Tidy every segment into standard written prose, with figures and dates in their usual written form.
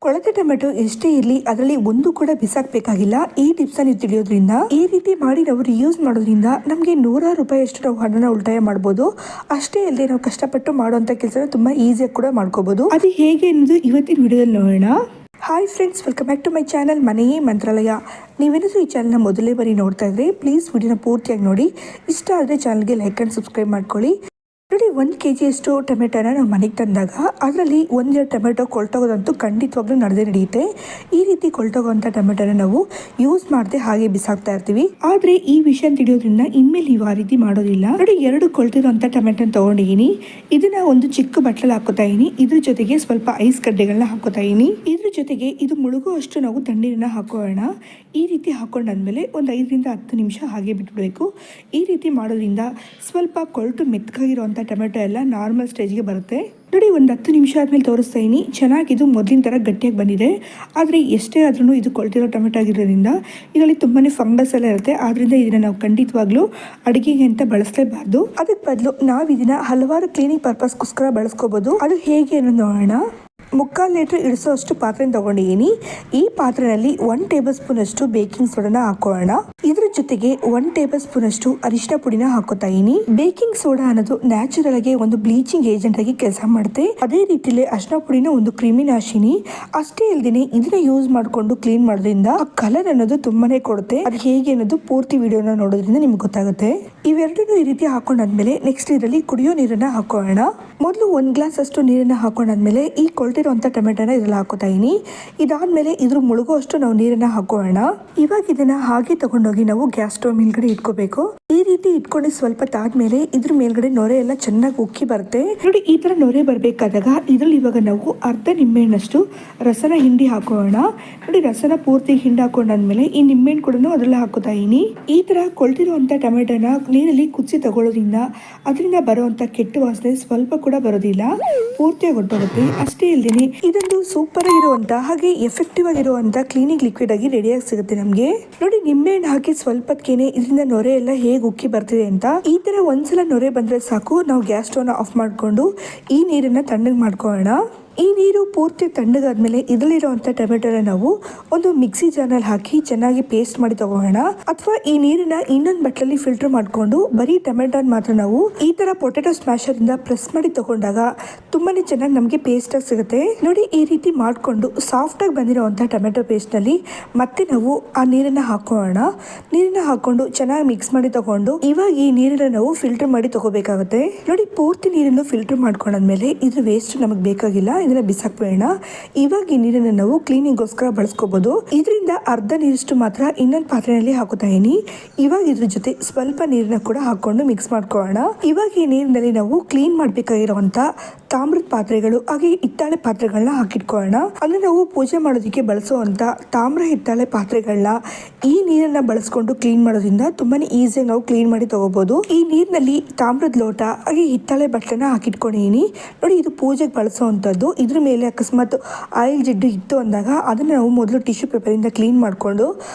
ಕೊಳೆತ ಟೊಮೆಟೊ ಎಷ್ಟೇ ಇರಲಿ ಅದರಲ್ಲಿ ಒಂದು ಕೂಡ ಬಿಸಾಕಬೇಕಾಗಿಲ್ಲ. ಈ ಟಿಪ್ಸ್ ನೀವು ತಿಳಿಯೋದ್ರಿಂದ, ಈ ರೀತಿ ಮಾಡಿ ನಾವು ರಿಯೂಸ್ ಮಾಡೋದ್ರಿಂದ ನಮಗೆ ₹100 ಅಷ್ಟು ನಾವು ಹಣನ ಉಳಿತಾಯ ಮಾಡಬಹುದು. ಅಷ್ಟೇ ಅಲ್ಲದೆ ನಾವು ಕಷ್ಟಪಟ್ಟು ಮಾಡುವಂತ ಕೆಲಸ ತುಂಬಾ ಈಸಿಯಾಗಿ ಕೂಡ ಮಾಡ್ಕೋಬಹುದು. ಅದು ಹೇಗೆ ಅನ್ನೋದು ಇವತ್ತಿನ ವಿಡಿಯೋದಲ್ಲಿ ನೋಡೋಣ. Hi friends, welcome back to my channel Maneye Mantralaya. ನೀವೇನಾದರೂ ಈ ಚಾನಲ್ನ ಮೊದಲೇ ಬಾರಿ ನೋಡ್ತಾ ಇದ್ರೆ ಪ್ಲೀಸ್ ವಿಡಿಯೋನ ಪೂರ್ತಿಯಾಗಿ ನೋಡಿ. ಇಷ್ಟ ಆದರೆ ಚಾನಲ್ಗೆ ಲೈಕ್ ಆ್ಯಂಡ್ ಸಬ್ಸ್ಕ್ರೈಬ್ ಮಾಡ್ಕೊಳ್ಳಿ. ನೋಡಿ, 1 kg ಅಷ್ಟು ಟೊಮೆಟೊನ ನಾವು ಮನೆಗೆ ತಂದಾಗ ಅದರಲ್ಲಿ 1-2 ಟೊಮೆಟೊ ಕೊಳ್ತೋಗೋದಂತೂ ಖಂಡಿತವಾಗ್ಲೂ ನಡೆಯುತ್ತೆ. ಈ ರೀತಿ ಕೊಳ್ತೋಗೋಂಥ ಟೊಮೆಟೊನ ನಾವು ಯೂಸ್ ಮಾಡದೆ ಹಾಗೆ ಬಿಸಾಕ್ತಾ ಇರ್ತೀವಿ. ಆದರೆ ಈ ವಿಷಯ ತಿಳಿಯೋದ್ರಿಂದ ಇನ್ಮೇಲೆ ನೀವು ಆ ರೀತಿ ಮಾಡೋದಿಲ್ಲ. ನೋಡಿ, 2 ಕೊಳ್ತಿರೋಂಥ ಟೊಮೆಟೊನ ತಗೊಂಡಿದ್ದೀನಿ. ಇದನ್ನ ಒಂದು ಚಿಕ್ಕ ಬಟ್ಲಲ್ಲಿ ಹಾಕೋತಾ ಇದೀನಿ. ಇದ್ರ ಜೊತೆಗೆ ಸ್ವಲ್ಪ ಐಸ್ ಗಡ್ಡೆಗಳನ್ನ ಹಾಕೋತಾ ಇದೀನಿ. ಇದ್ರ ಜೊತೆಗೆ ಇದು ಮುಳುಗುವಷ್ಟು ನಾವು ತಣ್ಣೀರನ್ನ ಹಾಕೋಣ. ಈ ರೀತಿ ಹಾಕೊಂಡಾದ್ಮೇಲೆ ಒಂದು 5-10 ನಿಮಿಷ ಹಾಗೆ ಬಿಟ್ಬಿಡ್ಬೇಕು. ಈ ರೀತಿ ಮಾಡೋದ್ರಿಂದ ಸ್ವಲ್ಪ ಕೊಳ್ತು ಮೆತ್ತಗಾಗಿರುವಂಥ ಟೊಮೆಟೊ ಎಲ್ಲ ನಾರ್ಮಲ್ ಸ್ಟೇಜ್ಗೆ ಬರುತ್ತೆ. ನೋಡಿ, ಒಂದು 10 ನಿಮಿಷ ಆದಮೇಲೆ ತೋರಿಸ್ತಾ ಇದೀನಿ. ಚೆನ್ನಾಗಿದು ಮೊದಲಿನ ಥರ ಗಟ್ಟಿಯಾಗಿ ಬಂದಿದೆ. ಆದರೆ ಎಷ್ಟೇ ಆದ್ರೂ ಇದು ಕೊಳ್ತಿರೋ ಟೊಮೆಟೊ ಆಗಿರೋದ್ರಿಂದ ಇದರಲ್ಲಿ ತುಂಬಾ ಫಂಗಸ್ ಎಲ್ಲ ಇರುತ್ತೆ. ಆದ್ದರಿಂದ ಇದನ್ನು ನಾವು ಖಂಡಿತವಾಗ್ಲೂ ಅಡುಗೆಗೆ ಅಂತ ಬಳಸಲೇಬಾರ್ದು. ಅದಕ್ಕೆ ಬದಲು ನಾವು ಇದನ್ನು ಹಲವಾರು ಕ್ಲೀನಿಂಗ್ ಪರ್ಪಸ್ಗೋಸ್ಕರ ಬಳಸ್ಕೋಬೋದು. ಅದು ಹೇಗೆ ಅನ್ನೋದು ನೋಡೋಣ. 3/4 ಲೀಟರ್ ಇಳಿಸೋಷ್ಟು ಪಾತ್ರೆ ತಗೊಂಡಿದ್ದೀನಿ. ಈ ಪಾತ್ರೆಯಲ್ಲಿ 1 ಟೇಬಲ್ ಸ್ಪೂನ್ ಅಷ್ಟು ಬೇಕಿಂಗ್ ಸೋಡಾನ ಹಾಕೋಣ. ಇದ್ರ ಜೊತೆಗೆ 1 ಟೇಬಲ್ ಸ್ಪೂನ್ ಅಷ್ಟು ಅರಿಶಿನ ಪುಡಿನ ಹಾಕೋತಾ ಇದೀನಿ. ಬೇಕಿಂಗ್ ಸೋಡಾ ಅನ್ನೋದು ನ್ಯಾಚುರಲ್ ಆಗಿ ಒಂದು ಬ್ಲೀಚಿಂಗ್ ಏಜೆಂಟ್ ಆಗಿ ಕೆಲಸ ಮಾಡುತ್ತೆ. ಅದೇ ರೀತಿಯಲ್ಲಿ ಅರಿಶಿನ ಪುಡಿನ ಒಂದು ಕ್ರಿಮಿನಾಶಿನಿ. ಅಷ್ಟೇ ಅಲ್ಲದೆ ಇದನ್ನ ಯೂಸ್ ಮಾಡಿಕೊಂಡು ಕ್ಲೀನ್ ಮಾಡೋದ್ರಿಂದ ಆ ಕಲರ್ ಅನ್ನೋದು ತುಂಬಾನೇ ಕೊಡುತ್ತೆ. ಅದು ಹೇಗೆ ಅನ್ನೋದು ಪೂರ್ತಿ ವಿಡಿಯೋನ ನೋಡೋದ್ರಿಂದ ನಿಮ್ಗೆ ಗೊತ್ತಾಗುತ್ತೆ. ಇವೆರಡನ್ನು ಈ ರೀತಿ ಹಾಕೊಂಡಾದ್ಮೇಲೆ ನೆಕ್ಸ್ಟ್ ಇದರಲ್ಲಿ ಕುಡಿಯೋ ನೀರನ್ನ ಹಾಕೋಣ. ಮೊದಲು 1 ಗ್ಲಾಸ್ ಅಷ್ಟು ನೀರನ್ನ ಹಾಕೊಂಡಾದ್ಮೇಲೆ ಈ ಕೊಳ್ತಿರುವಂತ ಟೊಮೆಟೊನ ಇದ್ರಲ್ಲಿ ಹಾಕೋತಾ ಇದೀನಿ. ಇದಾದ್ಮೇಲೆ ಇದ್ರ ಮುಳುಗುವಷ್ಟು ನಾವು ನೀರನ್ನ ಹಾಕೋಣ. ಇವಾಗ ಇದನ್ನ ಹಾಗೆ ತಗೊಂಡೋಗಿ ನಾವು ಗ್ಯಾಸ್ ಸ್ಟವ್ ಮೇಲ್ಗಡೆ ಇಟ್ಕೋಬೇಕು. ಈ ರೀತಿ ಇಟ್ಕೊಂಡು ಸ್ವಲ್ಪ ತಾದ್ಮೇಲೆ ಇದ್ರ ಮೇಲ್ಗಡೆ ನೊರೆ ಎಲ್ಲ ಚೆನ್ನಾಗಿ ಉಕ್ಕಿ ಬರುತ್ತೆ. ನೋಡಿ, ಈ ತರ ನೊರೆ ಬರ್ಬೇಕಾದಾಗ ಇದ್ರಲ್ಲಿ ಇವಾಗ ನಾವು ಅರ್ಧ ನಿಂಬೆಹಣ್ಣಷ್ಟು ರಸನ ಹಿಂಡಿ ಹಾಕೋಣ. ನೋಡಿ, ರಸನ ಪೂರ್ತಿ ಹಿಂಡಿ ಹಾಕೊಂಡಾದ್ಮೇಲೆ ಈ ನಿಂಬೆಹಣ್ಣು ಕೂಡ ಅದ್ರಲ್ಲಿ ಹಾಕೋತಾ ಇದೀನಿ. ಈ ತರ ಕೊಳ್ತಿರುವಂತ ಟೊಮೆಟೊನ ನೀರಲ್ಲಿ ಕುದಿಸಿ ತಗೊಳ್ಳೋದ್ರಿಂದ ಅದರಿಂದ ಬರುವಂತ ಕೆಟ್ಟ ವಾಸನೆ ಸ್ವಲ್ಪ ಕೂಡ ಬರೋದಿಲ್ಲ, ಪೂರ್ತಿಯಾಗಿ ಹೊರಟೋಗುತ್ತೆ. ಅಷ್ಟೇ ಇಲ್ದೇನೆ ಇದೊಂದು ಸೂಪರ್ ಆಗಿರುವಂತ ಹಾಗೆ ಎಫೆಕ್ಟಿವ್ ಆಗಿರುವಂತ ಕ್ಲೀನಿಂಗ್ ಲಿಕ್ವಿಡ್ ಆಗಿ ರೆಡಿಯಾಗಿ ಸಿಗುತ್ತೆ ನಮ್ಗೆ. ನೋಡಿ, ನಿಂಬೆಹಣ್ಣು ಹಾಕಿ ಸ್ವಲ್ಪಕ್ಕೇನೆ ಇದರಿಂದ ನೊರೆ ಎಲ್ಲ ಹೇಗೆ ಉಕ್ಕಿ ಬರ್ತಿದೆ ಅಂತ. ಈ ತರ ಒಂದ್ಸಲ ನೊರೆ ಬಂದ್ರೆ ಸಾಕು, ನಾವು ಗ್ಯಾಸ್ ಸ್ಟವ್ ನ ಆಫ್ ಮಾಡ್ಕೊಂಡು ಈ ನೀರನ್ನ ತಣ್ಣಗೆ ಮಾಡ್ಕೊಳ್ಳೋಣ. ಈ ನೀರು ಪೂರ್ತಿ ತಣ್ಣಗಾದ್ಮೇಲೆ ಇದರಲ್ಲಿರುವಂಥ ಟೊಮೆಟೊನ ನಾವು ಒಂದು ಮಿಕ್ಸಿ ಜಾರ್ನಲ್ಲಿ ಹಾಕಿ ಚೆನ್ನಾಗಿ ಪೇಸ್ಟ್ ಮಾಡಿ ತಗೋಣ. ಅಥವಾ ಈ ನೀರನ್ನ ಇನ್ನೊಂದು ಬಟ್ಲಲ್ಲಿ ಫಿಲ್ಟರ್ ಮಾಡಿಕೊಂಡು ಬರೀ ಟೊಮೆಟೊನ ಮಾತ್ರ ನಾವು ಈ ತರ ಪೊಟೆಟೊ ಸ್ಮ್ಯಾಶರ್ ಇಂದ ಪ್ರೆಸ್ ಮಾಡಿ ತಗೊಂಡಾಗ ತುಂಬಾನೇ ಚೆನ್ನಾಗಿ ನಮಗೆ ಪೇಸ್ಟ್ ಆಗಿ ಸಿಗುತ್ತೆ. ನೋಡಿ, ಈ ರೀತಿ ಮಾಡಿಕೊಂಡು ಸಾಫ್ಟ್ ಆಗಿ ಬಂದಿರುವಂಥ ಟೊಮೆಟೊ ಪೇಸ್ಟ್ ನಲ್ಲಿ ಮತ್ತೆ ನಾವು ಆ ನೀರನ್ನ ಹಾಕೋಣ. ನೀರನ್ನ ಹಾಕೊಂಡು ಚೆನ್ನಾಗಿ ಮಿಕ್ಸ್ ಮಾಡಿ ತಗೊಂಡು ಇವಾಗ ಈ ನೀರನ್ನ ನಾವು ಫಿಲ್ಟರ್ ಮಾಡಿ ತಗೋಬೇಕಾಗುತ್ತೆ. ನೋಡಿ, ಪೂರ್ತಿ ನೀರನ್ನು ಫಿಲ್ಟರ್ ಮಾಡ್ಕೊಂಡಾದ್ಮೇಲೆ ಇದ್ರ ವೇಸ್ಟ್ ನಮಗೆ ಬೇಕಾಗಿಲ್ಲ, ಇದನ್ನ ಬಿಸಾಕ್ಬೇಡ. ಇವಾಗ ಈ ನೀರನ್ನು ನಾವು ಕ್ಲೀನಿಂಗ್ಗೋಸ್ಕರ ಬಳಸ್ಕೋಬಹುದು. ಇದರಿಂದ ಅರ್ಧ ನೀರಷ್ಟು ಮಾತ್ರ ಇನ್ನೊಂದು ಪಾತ್ರೆಯಲ್ಲಿ ಹಾಕೋತಾ ಇದೀನಿ. ಇವಾಗ ಇದ್ರ ಜೊತೆ ಸ್ವಲ್ಪ ನೀರನ್ನ ಕೂಡ ಹಾಕೊಂಡು ಮಿಕ್ಸ್ ಮಾಡ್ಕೊಳ್ಳೋಣ. ಇವಾಗ ಈ ನೀರಿನಲ್ಲಿ ನಾವು ಕ್ಲೀನ್ ಮಾಡ್ಬೇಕಾಗಿರುವಂತ ತಾಮ್ರದ ಪಾತ್ರೆಗಳು ಹಾಗೆ ಹಿತ್ತಾಳೆ ಪಾತ್ರೆಗಳನ್ನ ಹಾಕಿಟ್ಕೊಳ್ಳೋಣ. ಅಂದ್ರೆ ನಾವು ಪೂಜೆ ಮಾಡೋದಕ್ಕೆ ಬಳಸುವಂತ ತಾಮ್ರ ಹಿತ್ತಾಳೆ ಪಾತ್ರೆಗಳನ್ನ ಈ ನೀರನ್ನ ಬಳಸ್ಕೊಂಡು ಕ್ಲೀನ್ ಮಾಡೋದ್ರಿಂದ ತುಂಬಾನೇ ಈಸಿಯಾಗಿ ನಾವು ಕ್ಲೀನ್ ಮಾಡಿ ತಗೋಬಹುದು. ಈ ನೀರಿನಲ್ಲಿ ತಾಮ್ರದ ಲೋಟ ಹಾಗೆ ಹಿತ್ತಾಳೆ ಬಟ್ಟೆನ ಹಾಕಿಟ್ಕೊಂಡಿದೀನಿ. ನೋಡಿ, ಇದು ಪೂಜೆಗೆ ಬಳಸುವಂತದ್ದು. ಇದ್ರ ಮೇಲೆ ಅಕಸ್ಮಾತ್ ಆಯಿಲ್ ಜಿಡ್ಡು ಇತ್ತು ಅಂದಾಗ ಅದನ್ನ ನಾವು ಮೊದಲು ಟಿಶ್ಯೂ ಪೇಪರ್ ಇಂದ ಕ್ಲೀನ್ ಮಾಡ್ಕೊಂಡು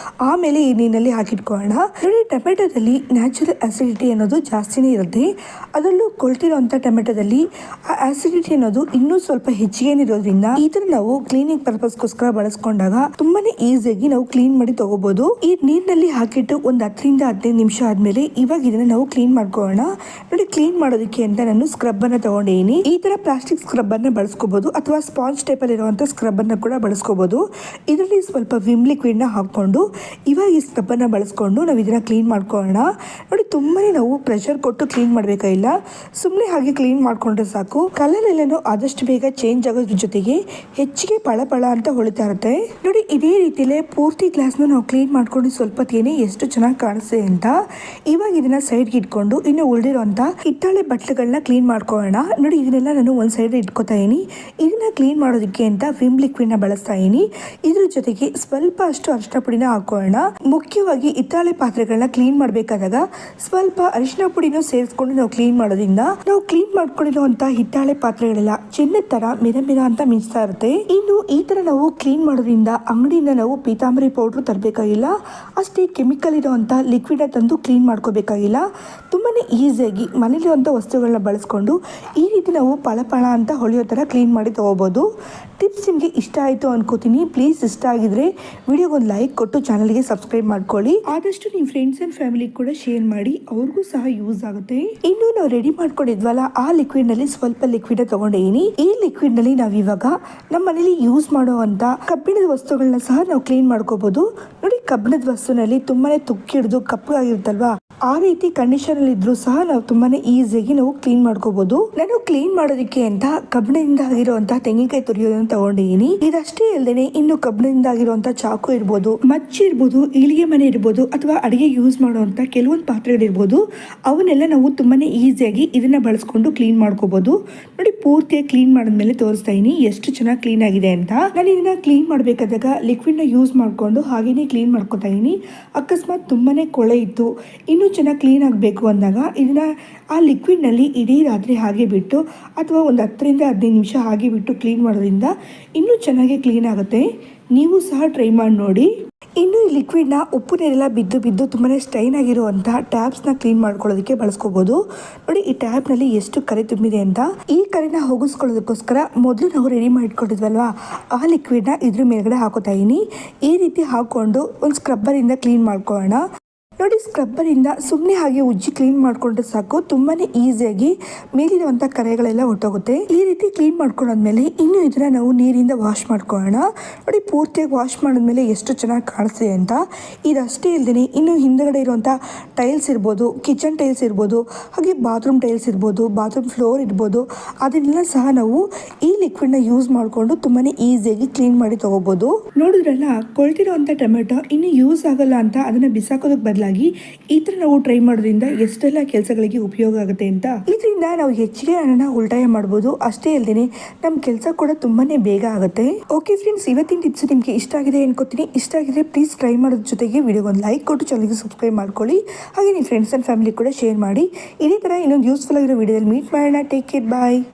ಆಮೇಲೆ ಈ ನೀರಿನಲ್ಲಿ ಹಾಕಿಟ್ಕೊಳ್ಳೋಣ. ನೋಡಿ, ಟೊಮೆಟೊದಲ್ಲಿ ನ್ಯಾಚುರಲ್ ಆಸಿಡಿಟಿ ಅನ್ನೋದು ಜಾಸ್ತಿನೇ ಇರುತ್ತೆ. ಅದರಲ್ಲೂ ಕೊಳ್ತಿರುವಂತ ಟೊಮೆಟೊದಲ್ಲಿ ಆ ಆಸಿಡಿಟಿ ಅನ್ನೋದು ಇನ್ನೂ ಸ್ವಲ್ಪ ಹೆಚ್ಚಿಗೆ ಇರೋದ್ರಿಂದ ಇದನ್ನ ನಾವು ಕ್ಲೀನಿಂಗ್ ಪರ್ಪಸ್ಗೋಸ್ಕರ ಬಳಸ್ಕೊಂಡಾಗ ತುಂಬಾನೇ ಈಸಿಯಾಗಿ ನಾವು ಕ್ಲೀನ್ ಮಾಡಿ ತಗೋಬಹುದು. ಈ ನೀರಿನಲ್ಲಿ ಹಾಕಿಟ್ಟು ಒಂದು 10-15 ನಿಮಿಷ ಆದ್ಮೇಲೆ ಇವಾಗ ಇದನ್ನ ನಾವು ಕ್ಲೀನ್ ಮಾಡ್ಕೊಳ್ಳೋಣ. ನೋಡಿ, ಕ್ಲೀನ್ ಮಾಡೋದಕ್ಕೆ ಅಂತ ನಾನು ಸ್ಕ್ರಬ್ ಅನ್ನ ತಗೊಂಡಿದ್ದೀನಿ. ಈ ತರ ಪ್ಲಾಸ್ಟಿಕ್ ಸ್ಕ್ರಬ್ ಅನ್ನ ಬಳಸ್ಕೋಬಹುದು ಅಥವಾ ಸ್ಪಾಂಜ್ ಟೈಪ್ ಅಲ್ಲಿ ಇರುವಂತ ಸ್ಕ್ರಬ್ ಅನ್ನ ಕೂಡ ಬಳಸ್ಕೋಬಹುದು. ಇದರಲ್ಲಿ ಸ್ವಲ್ಪ ವಿಮ್ ಲಿಕ್ವಿಡ್ ನ ಹಾಕೊಂಡು ಇವಾಗ ಈ ಸ್ಕ್ರಬ್ ಅನ್ನ ಬಳಸ್ಕೊಂಡು ನಾವು ಇದನ್ನ ಕ್ಲೀನ್ ಮಾಡ್ಕೊಳ್ಳೋಣ. ನೋಡಿ, ತುಂಬಾನೇ ನಾವು ಪ್ರೆಷರ್ ಕೊಟ್ಟು ಕ್ಲೀನ್ ಮಾಡ್ಬೇಕಾಗಿಲ್ಲ, ಸುಮ್ಮನೆ ಹಾಗೆ ಕ್ಲೀನ್ ಮಾಡ್ಕೊಂಡ್ರೆ ಸಾಕು. ಕಲರ್ ಎಲ್ಲನೂ ಆದಷ್ಟು ಬೇಗ ಚೇಂಜ್ ಆಗೋದ್ರ ಜೊತೆಗೆ ಹೆಚ್ಚಿಗೆ ಪಳ ಅಂತ ಹೊಳಿತಾ ಇರುತ್ತೆ. ನೋಡಿ, ಇದೇ ರೀತಿಯಲ್ಲೇ ಪೂರ್ತಿ ಗ್ಲಾಸ್ ನಾವು ಕ್ಲೀನ್ ಮಾಡ್ಕೊಂಡು ಸ್ವಲ್ಪ ತೇನೆ ಎಷ್ಟು ಚೆನ್ನಾಗಿ ಕಾಣಿಸ್ತೆ ಅಂತ. ಇವಾಗ ಇದನ್ನ ಸೈಡ್ಗೆ ಇಟ್ಕೊಂಡು ಇನ್ನು ಉಳಿದಿರುವಂತ ಹಿತ್ತಾಳೆ ಬಟ್ಲುಗಳನ್ನ ಕ್ಲೀನ್ ಮಾಡ್ಕೊಳ್ಳೋಣ. ನೋಡಿ, ಇದನ್ನೆಲ್ಲ ನಾನು ಒಂದ್ ಸೈಡ್ ಇಟ್ಕೋತಾ ಇದೀನಿ. ಇದನ್ನ ಕ್ಲೀನ್ ಮಾಡೋದಕ್ಕೆ ಅಂತ ವಿಮ್ ಲಿಕ್ವಿಡ್ ನ ಬಳಸ್ತಾ ಇದೀನಿ. ಇದ್ರ ಜೊತೆಗೆ ಸ್ವಲ್ಪ ಅಷ್ಟು ಅರಿಶಿನ ಪುಡಿನ ಹಾಕೋಣ. ಮುಖ್ಯವಾಗಿ ಹಿತ್ತಾಳೆ ಪಾತ್ರೆಗಳನ್ನ ಕ್ಲೀನ್ ಮಾಡಬೇಕಾದಾಗ ಸ್ವಲ್ಪ ಅರಿಶಿನ ಪುಡಿನ ಸೇರಿಸ್ಕೊಂಡು ನಾವು ಕ್ಲೀನ್ ಮಾಡೋದ್ರಿಂದ ನಾವು ಕ್ಲೀನ್ ಮಾಡ್ಕೊಂಡಿರುವಂತ ಹಿತ್ತಾಳೆ ಪಾತ್ರೆಗಳೆಲ್ಲ ಚಿನ್ನದ ತರ ಮಿರ ಅಂತ ಮಿಂಚ್ತಾ ಇರುತ್ತೆ. ಇನ್ನು ಈ ತರ ನಾವು ಕ್ಲೀನ್ ಮಾಡೋದ್ರಿಂದ ಅಂಗಡಿಯಿಂದ ನಾವು ಪೀತಾಂಬರಿ ಪೌಡರ್ ತರಬೇಕಾಗಿಲ್ಲ, ಅಷ್ಟೇ ಕೆಮಿಕಲ್ ಇರುವಂತ ಲಿಕ್ವಿಡ್ ತಂದು ಕ್ಲೀನ್ ಮಾಡ್ಕೋಬೇಕಾಗಿಲ್ಲ. ತುಂಬಾನೇ ಈಸಿಯಾಗಿ ಮನೇಲಿರುವಂತ ವಸ್ತುಗಳನ್ನ ಬಳಸ್ಕೊಂಡು ಈ ರೀತಿ ನಾವು ಪಳ ಅಂತ ಹೊಳೆಯೋ ತರ ಕ್ಲೀನ್ ಮಾಡಿ ತೊಗೋಬೋದು. ಟಿಪ್ಸ್ ನಿಮಗೆ ಇಷ್ಟ ಆಯಿತು ಅನ್ಕೋತೀನಿ. ಪ್ಲೀಸ್ ಇಷ್ಟ ಆಗಿದ್ರೆ ವಿಡಿಯೋಗೊಂದು ಲೈಕ್ ಕೊಟ್ಟು ಚಾನಲ್ಗೆ ಸಬ್ಸ್ಕ್ರೈಬ್ ಮಾಡ್ಕೊಳ್ಳಿ. ಆದಷ್ಟು ನಿಮ್ಮ ಫ್ರೆಂಡ್ಸ್ ಆ್ಯಂಡ್ ಫ್ಯಾಮಿಲಿ ಕೂಡ ಶೇರ್ ಮಾಡಿ, ಅವ್ರಿಗೂ ಸಹ ಯೂಸ್ ಆಗುತ್ತೆ. ಇನ್ನು ನಾವು ರೆಡಿ ಮಾಡ್ಕೊಂಡಿದ್ವಲ್ಲ ಆ ಲಿಕ್ವಿಡ್ನಲ್ಲಿ ಸ್ವಲ್ಪ ಲಿಕ್ವಿಡ್ ತಗೊಂಡಿದ್ದೀನಿ. ಈ ಲಿಕ್ವಿಡ್ನಲ್ಲಿ ನಾವು ಇವಾಗ ನಮ್ಮ ಮನೇಲಿ ಯೂಸ್ ಮಾಡುವಂಥ ಕಬ್ಬಿಣದ ವಸ್ತುಗಳನ್ನ ಸಹ ನಾವು ಕ್ಲೀನ್ ಮಾಡ್ಕೋಬಹುದು. ನೋಡಿ, ಕಬ್ಬಿಣದ ವಸ್ತುನಲ್ಲಿ ತುಂಬಾನೇ ತುಕ್ಕಿಡ್ದು ಕಪ್ಪಗಾಗಿರುತ್ತಲ್ವಾ, ಆ ರೀತಿ ಕಂಡೀಷನ್ ಅಲ್ಲಿ ಇದ್ರೂ ಸಹ ನಾವು ತುಂಬಾನೇ ಈಸಿಯಾಗಿ ನಾವು ಕ್ಲೀನ್ ಮಾಡ್ಕೋಬಹುದು. ನಾನು ಕ್ಲೀನ್ ಮಾಡೋದಕ್ಕೆ ಅಂತ ಕಬ್ಬಿಣದಿಂದ ಆಗಿರುವಂತಹ ತೆಂಗಿನಕಾಯಿ ತುರಿಯೋದನ್ನ ತಗೊಂಡಿದ್ದೀನಿ. ಇದಷ್ಟೇ ಅಲ್ಲದೆ ಇನ್ನು ಕಬ್ಬಿಣದಿಂದ ಆಗಿರುವಂತಹ ಚಾಕು ಇರ್ಬೋದು, ಮಚ್ಚಿ ಇರ್ಬೋದು, ಈಳಿಗೆ ಮನೆ ಇರ್ಬೋದು, ಅಥವಾ ಅಡಿಗೆ ಯೂಸ್ ಮಾಡುವಂತ ಕೆಲವೊಂದು ಪಾತ್ರೆಗಳಿರ್ಬೋದು, ಅವನ್ನೆಲ್ಲ ನಾವು ತುಂಬಾನೇ ಈಸಿಯಾಗಿ ಇದನ್ನ ಬಳಸ್ಕೊಂಡು ಕ್ಲೀನ್ ಮಾಡ್ಕೋಬಹುದು. ನೋಡಿ, ಪೂರ್ತಿಯಾಗಿ ಕ್ಲೀನ್ ಮಾಡಿದ್ಮೇಲೆ ತೋರಿಸ್ತಾ ಇದೀನಿ ಎಷ್ಟು ಚೆನ್ನಾಗಿ ಕ್ಲೀನ್ ಆಗಿದೆ ಅಂತ. ನಾನು ಇದನ್ನ ಕ್ಲೀನ್ ಮಾಡ್ಬೇಕಾದಾಗ ಲಿಕ್ವಿಡ್ ನ ಯೂಸ್ ಮಾಡ್ಕೊಂಡು ಹಾಗೇನೆ ಕ್ಲೀನ್ ಮಾಡ್ಕೊತಾ ಇದೀನಿ. ಅಕಸ್ಮಾತ್ ತುಂಬಾನೇ ಕೊಳೆ ಇತ್ತು, ಇನ್ನೂ ಚೆನ್ನಾಗಿ ಕ್ಲೀನ್ ಆಗಬೇಕು ಅಂದಾಗ ಇದನ್ನ ಆ ಲಿಕ್ವಿಡ್ನಲ್ಲಿ ಇಡೀ ರಾತ್ರಿ ಹಾಗೆ ಬಿಟ್ಟು ಅಥವಾ ಒಂದು 10-15 ನಿಮಿಷ ಹಾಗೆ ಬಿಟ್ಟು ಕ್ಲೀನ್ ಮಾಡೋದ್ರಿಂದ ಇನ್ನೂ ಚೆನ್ನಾಗಿ ಕ್ಲೀನ್ ಆಗುತ್ತೆ. ನೀವು ಸಹ ಟ್ರೈ ಮಾಡಿ ನೋಡಿ. ಇನ್ನು ಈ ಲಿಕ್ವಿಡ್ನ ಉಪ್ಪು ನೀರೆಲ್ಲ ಬಿದ್ದು ತುಂಬಾ ಸ್ಟೈನ್ ಆಗಿರುವಂಥ ಟ್ಯಾಬ್ಸ್ನ ಕ್ಲೀನ್ ಮಾಡ್ಕೊಳ್ಳೋದಕ್ಕೆ ಬಳಸ್ಕೋಬೋದು. ನೋಡಿ, ಈ ಟ್ಯಾಬ್ನಲ್ಲಿ ಎಷ್ಟು ಕರೆ ತುಂಬಿದೆ ಅಂತ. ಈ ಕರೆನ ಹೋಗಿಸ್ಕೊಳ್ಳೋದಕ್ಕೋಸ್ಕರ ಮೊದಲು ನಾವು ರೆಡಿ ಮಾಡಿಟ್ಕೊಂಡಿದ್ವಲ್ವಾ ಆ ಲಿಕ್ವಿಡ್ನ ಇದ್ರ ಮೇಲ್ಗಡೆ ಹಾಕೋತಾ ಇದೀನಿ. ಈ ರೀತಿ ಹಾಕೊಂಡು ಒಂದು ಸ್ಕ್ರಬ್ಬರಿಂದ ಕ್ಲೀನ್ ಮಾಡ್ಕೊಳ್ಳೋಣ. ನೋಡಿ, ಸ್ಕ್ರಬ್ಬರಿಂದ ಸುಮ್ಮನೆ ಹಾಗೆ ಉಜ್ಜಿ ಕ್ಲೀನ್ ಮಾಡಿಕೊಂಡ್ರೆ ಸಾಕು, ತುಂಬಾನೇ ಈಸಿಯಾಗಿ ಮೇಲಿರುವಂಥ ಕರೆಗಳೆಲ್ಲ ಹೊಟ್ಟೋಗುತ್ತೆ. ಈ ರೀತಿ ಕ್ಲೀನ್ ಮಾಡ್ಕೊಂಡಾದ್ಮೇಲೆ ಇನ್ನು ಇದನ್ನ ನಾವು ನೀರಿಂದ ವಾಶ್ ಮಾಡ್ಕೊಳ್ಳೋಣ. ನೋಡಿ, ಪೂರ್ತಿಯಾಗಿ ವಾಶ್ ಮಾಡಿದ್ಮೇಲೆ ಎಷ್ಟು ಚೆನ್ನಾಗಿ ಕಾಣಿಸ್ತಿದೆ ಅಂತ. ಇದಷ್ಟೇ ಇಲ್ಲದೇ ಇನ್ನು ಹಿಂದಗಡೆ ಇರುವಂಥ ಟೈಲ್ಸ್ ಇರ್ಬೋದು, ಕಿಚನ್ ಟೈಲ್ಸ್ ಇರ್ಬೋದು, ಹಾಗೆ ಬಾತ್ರೂಮ್ ಟೈಲ್ಸ್ ಇರ್ಬೋದು, ಬಾತ್ರೂಮ್ ಫ್ಲೋರ್ ಇರ್ಬೋದು, ಅದನ್ನೆಲ್ಲ ಸಹ ನಾವು ಈ ಲಿಕ್ವಿಡ್ನ ಯೂಸ್ ಮಾಡಿಕೊಂಡು ತುಂಬಾನೇ ಈಸಿಯಾಗಿ ಕ್ಲೀನ್ ಮಾಡಿ ತಗೋಬಹುದು. ನೋಡಿದ್ರಲ್ಲ, ಕೊಳ್ತಿರುವಂಥ ಟೊಮೆಟೊ ಇನ್ನು ಯೂಸ್ ಆಗಲ್ಲ ಅಂತ ಅದನ್ನ ಬಿಸಾಕೋದಕ್ಕೆ ಬದಲಾಗಿ ಈ ತರ ನಾವು ಟ್ರೈ ಮಾಡೋದ್ರಿಂದ ಎಷ್ಟೆಲ್ಲ ಕೆಲಸಗಳಿಗೆ ಉಪಯೋಗ ಆಗುತ್ತೆ ಅಂತ. ಇದರಿಂದ ನಾವು ಹೆಚ್ಚಿಗೆ ಹಣನ ಉಳಿತಾಯ ಮಾಡಬಹುದು. ಅಷ್ಟೇ ಅಲ್ಲದೆ ನಮ್ಮ ಕೆಲಸ ಕೂಡ ತುಂಬಾನೇ ಬೇಗ ಆಗುತ್ತೆ. ಓಕೆ ಫ್ರೆಂಡ್ಸ್, ಇವತ್ತಿನ ಟಿಪ್ಸ್ ನಿಮಗೆ ಇಷ್ಟ ಆಗಿದೆ ಅನ್ಕೋತೀನಿ. ಇಷ್ಟ ಆಗಿದ್ರೆ ಪ್ಲೀಸ್ ಟ್ರೈ ಮಾಡೋದ್ರ ಜೊತೆಗೆ ವಿಡಿಯೋಗೊಂದು ಲೈಕ್ ಕೊಟ್ಟು ಚಾನಲ್ಗೆ ಸಬ್ಸ್ಕ್ರೈಬ್ ಮಾಡ್ಕೊಳ್ಳಿ. ಹಾಗೆ ನಿಮ್ಮ ಫ್ರೆಂಡ್ಸ್ ಅಂಡ್ ಫ್ಯಾಮಿಲಿ ಕೂಡ ಶೇರ್ ಮಾಡಿ. ಇದೇ ತರ ಇನ್ನೊಂದು ಯೂಸ್ಫುಲ್ ಆಗಿರೋ ವಿಡಿಯೋದಲ್ಲಿ ಮೀಟ್ ಮಾಡೋಣ. ಟೇಕ್ ಕೇರ್, ಬಾಯ್.